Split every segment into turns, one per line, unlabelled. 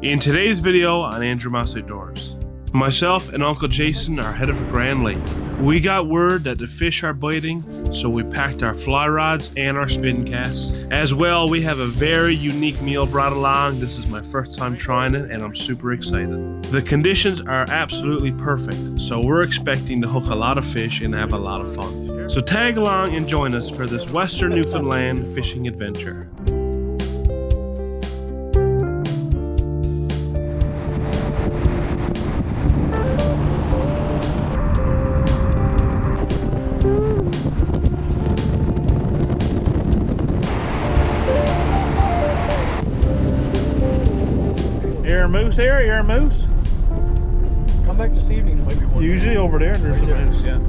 In today's video on Andrew Mouse Outdoors, myself and Uncle Jason are headed for Grand Lake. We got word that the fish are biting, so we packed our fly rods and our spin casts. As well, we have a very unique meal brought along. This is my first time trying it and I'm super excited. The conditions are absolutely perfect, so we're expecting to hook a lot of fish and have a lot of fun. So tag along and join us for this Western Newfoundland fishing adventure.
You're a moose here? You're a moose?
Come back this evening, there might be one.
Usually over there, there's a moose, yeah.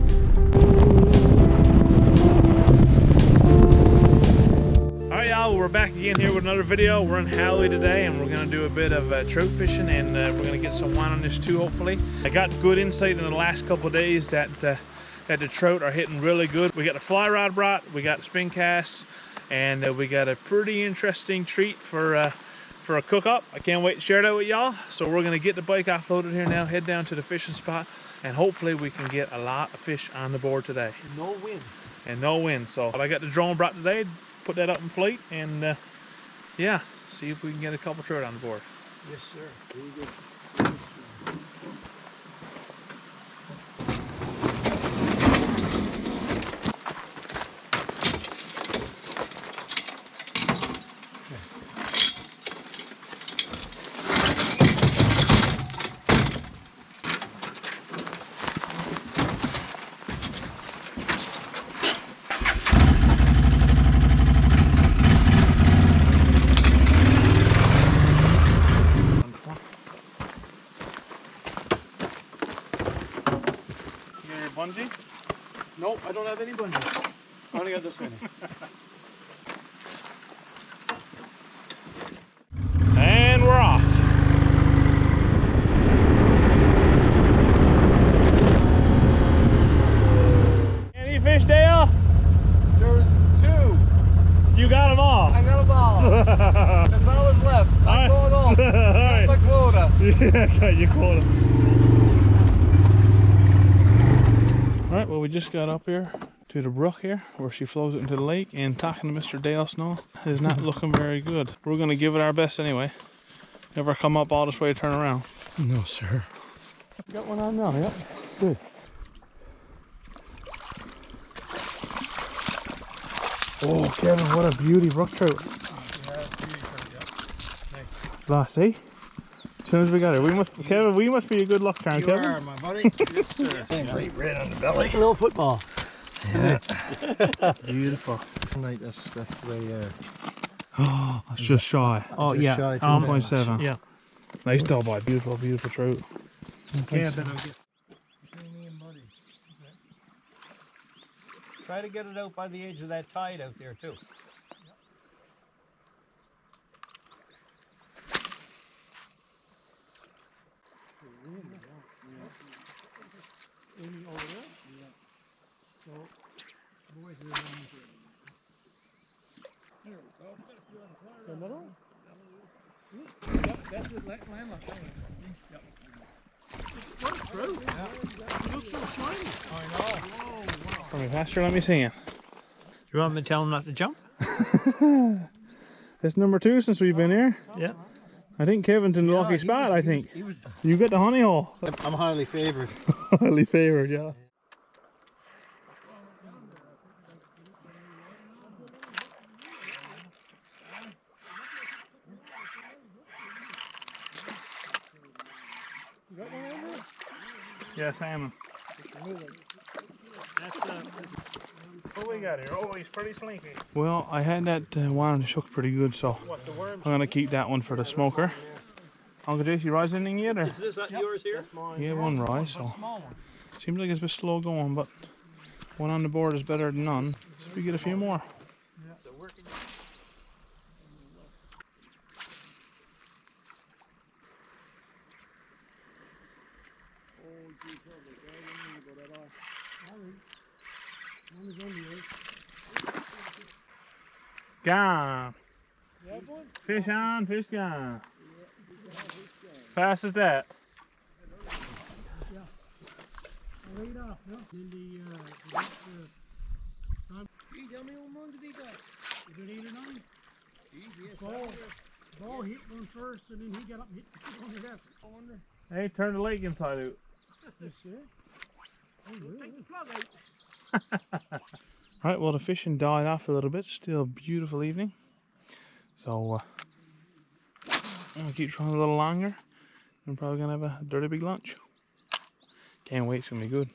Alright y'all, we're back again here with another video. We're in Howley today and we're going to do a bit of trout fishing and we're going to get some wine on this too, hopefully. I got good insight in the last couple of days that the trout are hitting really good. We got the fly rod brought, we got spin casts, and we got a pretty interesting treat for a cook-up. I can't wait to share that with y'all. So we're gonna get the bike offloaded here now, head down to the fishing spot, and hopefully we can get a lot of fish on the board today.
And no wind.
And no wind. So I got the drone brought today, put that up in flight, and yeah, see if we can get a couple trout on the board.
Yes, sir. Very good.
Bungee?
Nope, I don't have any bungees. I only got this many.
And we're off. Any fish, Dale?
There was 2.
You got them all.
I got them all. There's always left. I'm going home. That's my quota.
Yeah, got your quota. Alright, well we just got up here to the brook here where she flows it into the lake, and talking to Mr. Dale Snow is not looking very good. We're going to give it our best anyway. Never come up all this way to turn around.
No, sir.
Got one on now, yeah. Good. Oh, Kevin, what a beauty brook trout.
Yeah, nice.
Last, see? As soon as we got it, Kevin, we must be a good luck charm, Kevin.
You are, my buddy. Yes, sir. Right red on the belly.
Like a little football.
Yeah.
Beautiful.
Like that's the way.
Oh, it's just shy.
Oh, yeah.
1.7.
Yeah.
Nice dog bite. Beautiful, beautiful trout.
Okay, then I'll get. Try to get it out by the edge of that tide out there, too. Over there? Yeah. So, boys, we're around here. Here we go. The middle? Yep, that's the landlocked. Yep. What a trout. Yeah. It looks so shiny. I know. Whoa, wow.
Come here, Pastor, let me see it.
You want me to tell him not to jump?
It's number 2 since we've been here.
Yeah.
I think Kevin's in the lucky spot, I think. You got the honey hole.
I'm highly favored.
Highly favored, yeah. You got one in there? Yeah, salmon. What we got here? Oh, he's pretty slinky. Well, I had that one shook pretty good, so I'm going to keep that one for the smoker. Uncle Jace, you rise anything yet? Or?
Is this yours here?
Yeah, one rise, so seems like it's a bit slow going, but one on the board is better than none. So we get a few more. Gone. Fish on, fish gone. fast as that?
Right off, yeah. Then how many old did he got? Is it 8 or 9? Ball hit one first, and then he got up and hit one of that. I wonder.
Hey, turn the lake inside out.
Yes, sir. Oh, really? Take the plug out.
Alright, well the fishing died off a little bit. Still a beautiful evening. So I'm gonna keep trying a little longer. I'm probably gonna have a dirty big lunch. Can't wait, it's gonna be good.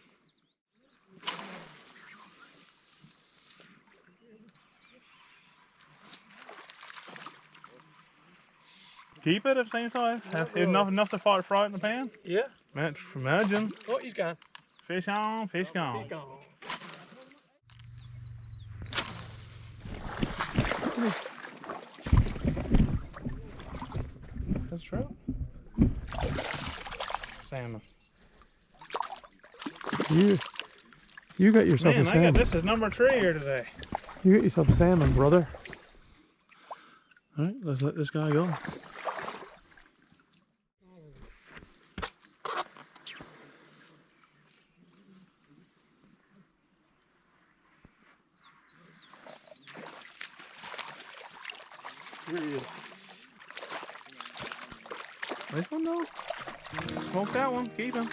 Keep it at the same time. Enough to fry it in the pan?
Yeah.
Imagine.
Oh, he's gone.
Fish on, fish gone.
He's gone.
That's trout. Salmon.
You got yourself
Man, this is number 3 here today.
You got yourself a salmon, brother.
Alright, let's let this guy go.
Here he is.
Nice one though. Smoke that one, keep him.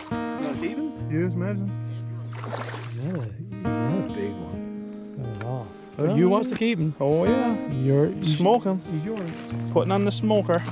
Not even?
Yes, imagine.
Not a big one. Not at all. But you wants to keep him.
Oh yeah.
He's
Smoke him.
He's yours.
Putting on the smoker.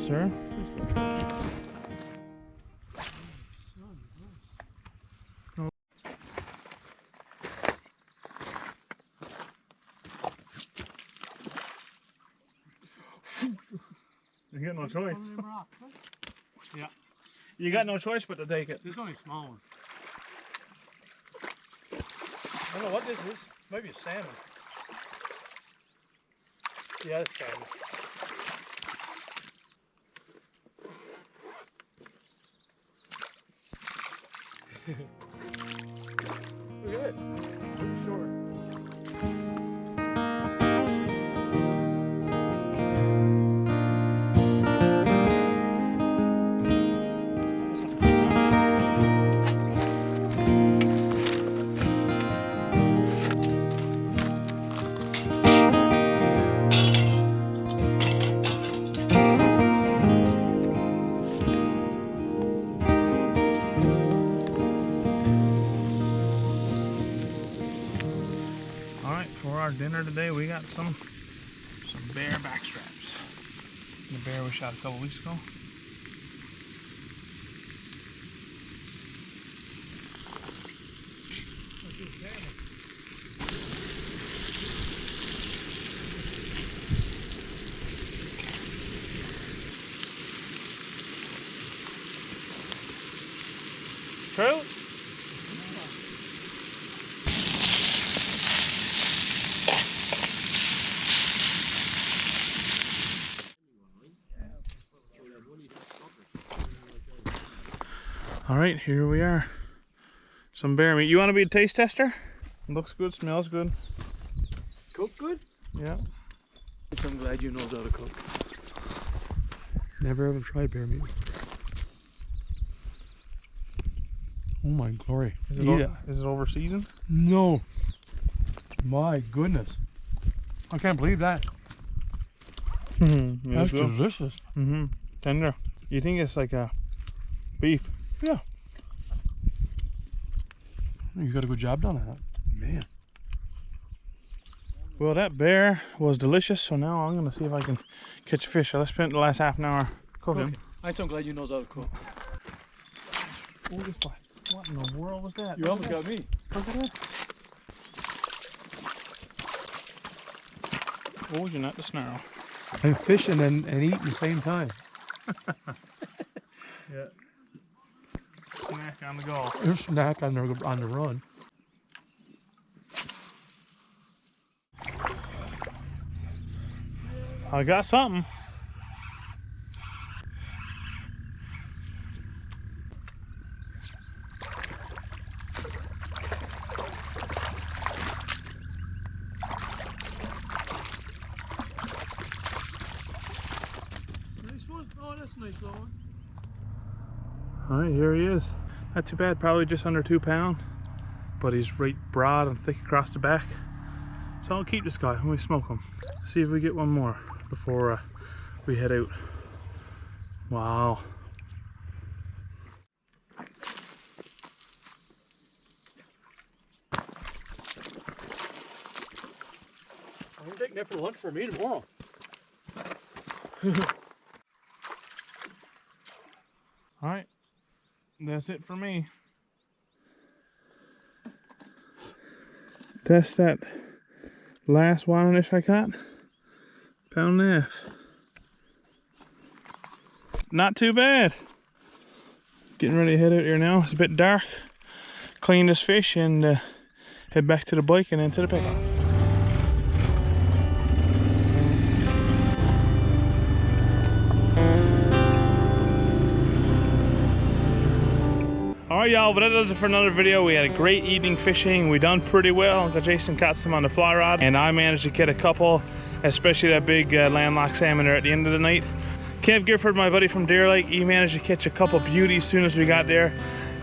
Sir. You got no choice. Yeah. You got no choice but to take it.
There's only a small one. I don't know what this is. Maybe a salmon. Yeah, it's salmon. Look at it. Pretty short.
For our dinner today, we got some bear back straps. The bear we shot a couple weeks ago. Trout? All right, here we are. Some bear meat. You want to be a taste tester? Looks good, smells good.
Cook good?
Yeah.
I'm glad you know how to cook.
Never ever tried bear meat. Oh my glory.
Is
Eat it.
it over seasoned?
No. My goodness. I can't believe that.
That's
That's delicious.
Tender. You think it's like a beef?
Yeah. You got a good job done on that. Man.
Well, that bear was delicious, so now I'm gonna see if I can catch a fish. I spent the last half an hour cooking.
I'm so glad you know how to cook.
Oh, this one. What in the world was that?
You almost got me.
Look at that. Oh, you're not the snarl.
And fishing and eating at the same time.
Yeah. Snack on the go.
There's snack on the run.
I got something.
Nice one. Oh, that's a nice little one.
All right, here he is. Not too bad, probably just under 2 pounds, but he's right broad and thick across the back. So I'll keep this guy when we smoke him. See if we get one more before we head out. Wow.
I'm taking that for lunch for me tomorrow.
All right, that's it for me. That's that last wine fish I caught. Pound and a half. Not too bad. Getting ready to head out here now. It's a bit dark. Clean this fish and head back to the bike and then to the pickup. Alright y'all, but that does it for another video. We had a great evening fishing. We done pretty well. Uncle Jason caught some on the fly rod and I managed to get a couple, especially that big landlocked salmon there at the end of the night. Kev Gifford, my buddy from Deer Lake, he managed to catch a couple beauties as soon as we got there.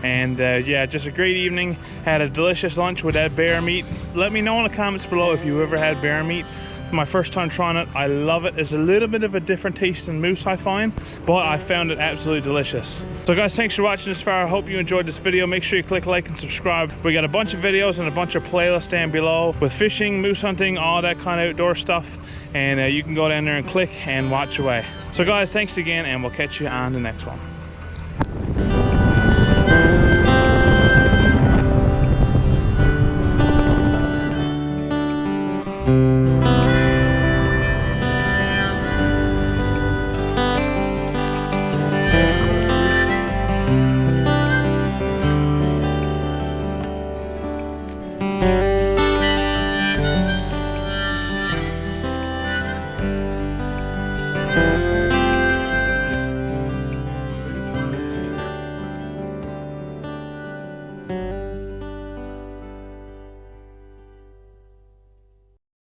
And yeah, just a great evening. Had a delicious lunch with that bear meat. Let me know in the comments below if you ever had bear meat. My first time trying it, I love it. It's a little bit of a different taste than moose, I find, but I found it absolutely delicious. So guys, thanks for watching this far. I hope you enjoyed this video. Make sure you click like and subscribe. We got a bunch of videos and a bunch of playlists down below with fishing, moose hunting, all that kind of outdoor stuff. And you can go down there and click and watch away. So guys, thanks again, and we'll catch you on the next one.